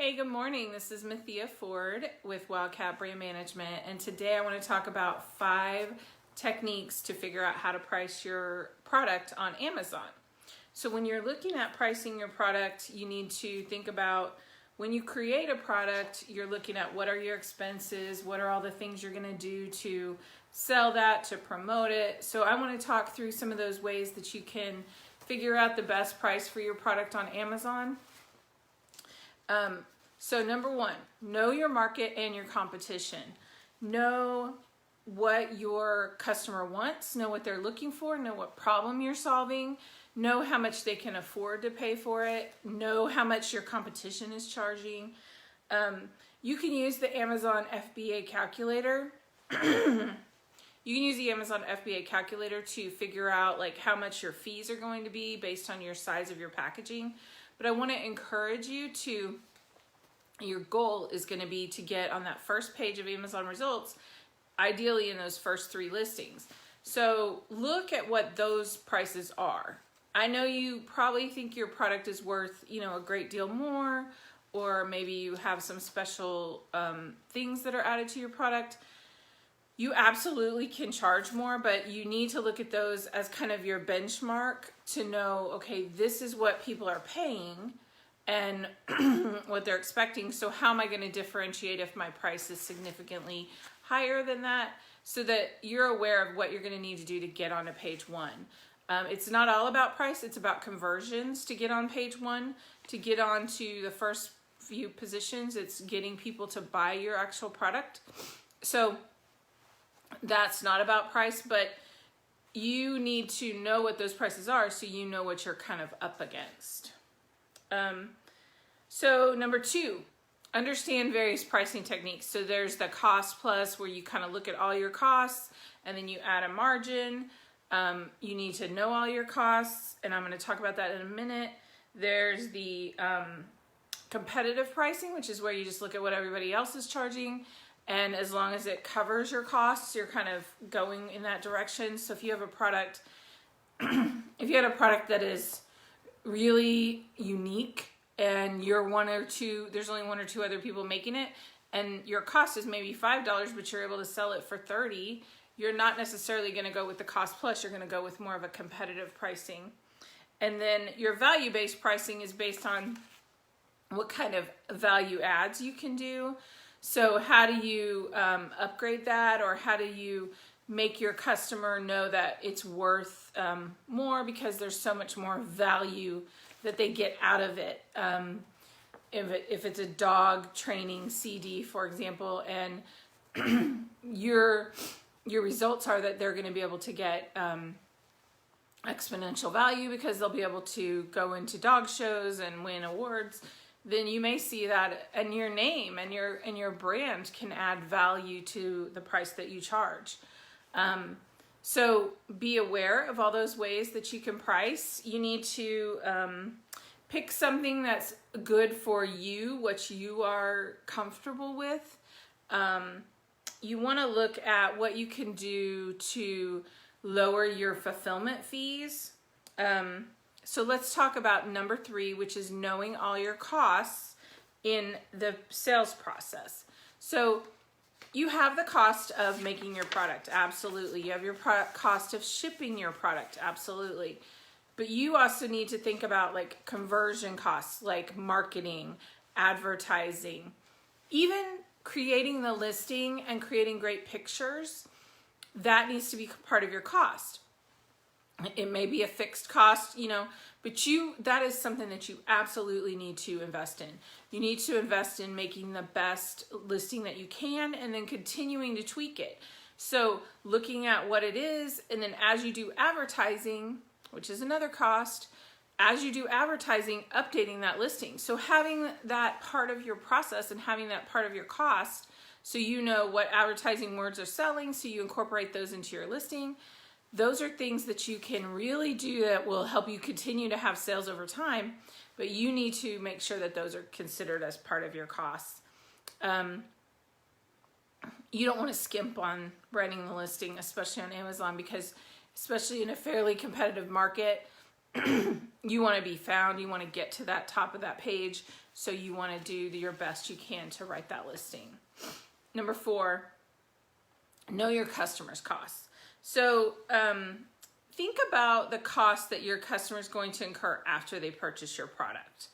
Hey, good morning. This is Mathia Ford with Wildcat Brand Management, and today I want to talk about 5 techniques to figure out how to price your product on Amazon. So when you're looking at pricing your product, you need to think about when you create a product, you're looking at what are your expenses, what are all the things you're going to do to sell that, to promote it. So I want to talk through some of those ways that you can figure out the best price for your product on Amazon. So number 1, know your market and your competition. Know what your customer wants, know what they're looking for, know what problem you're solving, know how much they can afford to pay for it, know how much your competition is charging. You can use the Amazon FBA calculator. You can use the Amazon FBA calculator to figure out like how much your fees are going to be based on your size of your packaging. But I want to encourage you to, your goal is going to be to get on that first page of Amazon results, ideally in those first 3 listings. So look at what those prices are. I know you probably think your product is worth, a great deal more, or maybe you have some special things that are added to your product. You absolutely can charge more, but you need to look at those as kind of your benchmark to know, okay, this is what people are paying and what they're expecting. So how am I going to differentiate if my price is significantly higher than that, so that you're aware of what you're going to need to do to get onto page 1. It's not all about price, it's about conversions to get on page 1. To get onto the first few positions, it's getting people to buy your actual product. So that's not about price, but you need to know what those prices are so you know what you're kind of up against. So number 2, understand various pricing techniques. So there's the cost plus, where you kind of look at all your costs and then you add a margin. You need to know all your costs, and I'm going to talk about that in a minute. There's the competitive pricing, which is where you just look at what everybody else is charging, and as long as it covers your costs, you're kind of going in that direction. So if you have a product, if you had a product that is really unique and you're there's only 1 or 2 other people making it, and your cost is maybe $5, but you're able to sell it for $30, you're not necessarily going to go with the cost plus, you're going to go with more of a competitive pricing. And then your value-based pricing is based on what kind of value adds you can do. So how do you upgrade that, or how do you make your customer know that it's worth more because there's so much more value that they get out of it. If it's a dog training CD, for example, and your results are that they're going to be able to get exponential value because they'll be able to go into dog shows and win awards, then you may see that, and your name and your brand can add value to the price that you charge. So be aware of all those ways that you can price. You need to pick something that's good for you, what you are comfortable with. You want to look at what you can do to lower your fulfillment fees. So let's talk about number 3, which is knowing all your costs in the sales process. So you have the cost of making your product, absolutely. You have your cost of shipping your product, absolutely. But you also need to think about like conversion costs, like marketing, advertising, even creating the listing and creating great pictures. That needs to be part of your cost. It may be a fixed cost, but that is something that you absolutely need to invest in. You need to invest in making the best listing that you can and then continuing to tweak it. So looking at what it is, and then as you do advertising, which is another cost, as you do advertising, updating that listing. So having that part of your process and having that part of your cost, so you know what advertising words are selling, so you incorporate those into your listing. Those are things that you can really do that will help you continue to have sales over time, but you need to make sure that those are considered as part of your costs. You don't want to skimp on writing the listing, especially on Amazon, because especially in a fairly competitive market, you want to be found, you want to get to that top of that page, So you want to do your best you can to write that listing. Number 4, know your customers' costs. So think about the cost that your customer is going to incur after they purchase your product.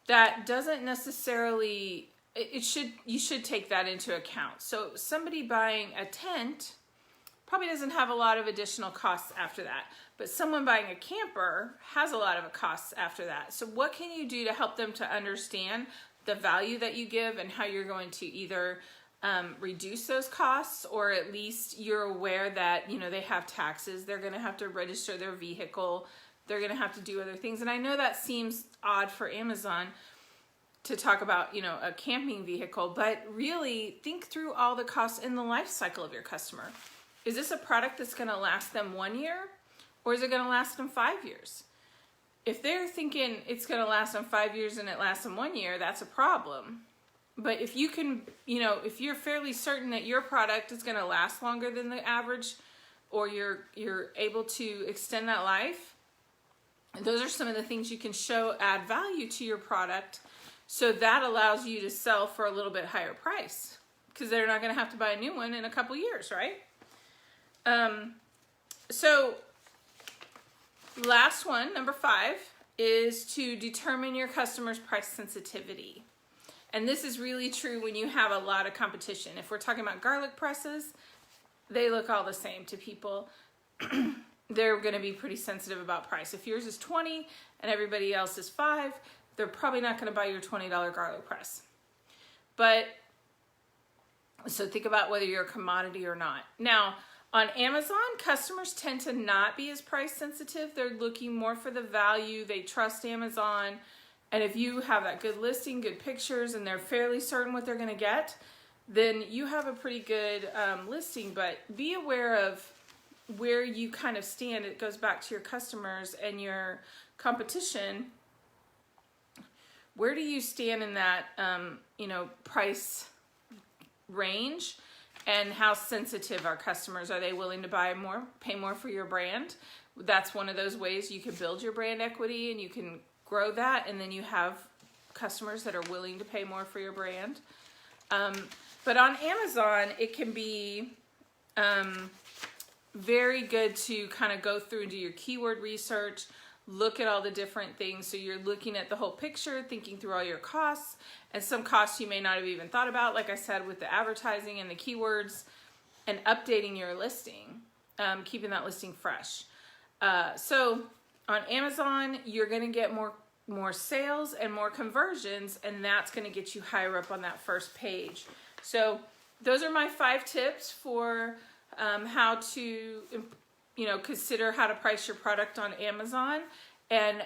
That doesn't necessarily, you should take that into account. So somebody buying a tent probably doesn't have a lot of additional costs after that, but someone buying a camper has a lot of costs after that. So what can you do to help them to understand the value that you give and how you're going to either reduce those costs, or at least you're aware that, you know, they have taxes, they're going to have to register their vehicle, they're going to have to do other things. And I know that seems odd for Amazon to talk about, you know, a camping vehicle, but really think through all the costs in the life cycle of your customer. Is this a product that's going to last them 1 year, or is it going to last them 5 years? If they're thinking it's going to last them 5 years and it lasts them 1 year, that's a problem. But if you can, you know, if you're fairly certain that your product is going to last longer than the average, or you're able to extend that life, those are some of the things you can show add value to your product. So that allows you to sell for a little bit higher price, because they're not going to have to buy a new one in a couple years, right? So last one, number 5, is to determine your customer's price sensitivity. And this is really true when you have a lot of competition. If we're talking about garlic presses, they look all the same to people. They're going to be pretty sensitive about price. If yours is $20 and everybody else is $5, they're probably not going to buy your $20 garlic press. But so think about whether you're a commodity or not. Now, on Amazon, customers tend to not be as price sensitive. They're looking more for the value. They trust Amazon. And if you have that good listing, good pictures, and they're fairly certain what they're going to get, then you have a pretty good listing. But be aware of where you kind of stand. It goes back to your customers and your competition. Where do you stand in that, you know, price range? And how sensitive are customers? Are they willing to buy more, pay more for your brand? That's one of those ways you can build your brand equity, and you can grow that, and then you have customers that are willing to pay more for your brand. But on Amazon, it can be very good to kind of go through and do your keyword research, look at all the different things. So you're looking at the whole picture, thinking through all your costs, and some costs you may not have even thought about, like I said, with the advertising and the keywords, and updating your listing, keeping that listing fresh. So on Amazon, you're going to get more sales and more conversions, and that's going to get you higher up on that first page. So those are my 5 tips for how to, you know, consider how to price your product on Amazon. And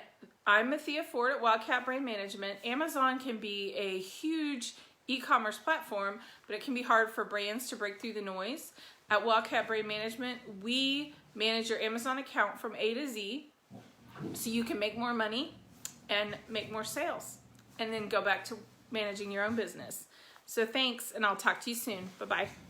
I'm Mathia Ford at Wildcat Brand Management. Amazon can be a huge e-commerce platform, but it can be hard for brands to break through the noise. At Wildcat Brand Management, we manage your Amazon account from A to Z, so you can make more money and make more sales, and then go back to managing your own business. So thanks, and I'll talk to you soon. Bye-bye.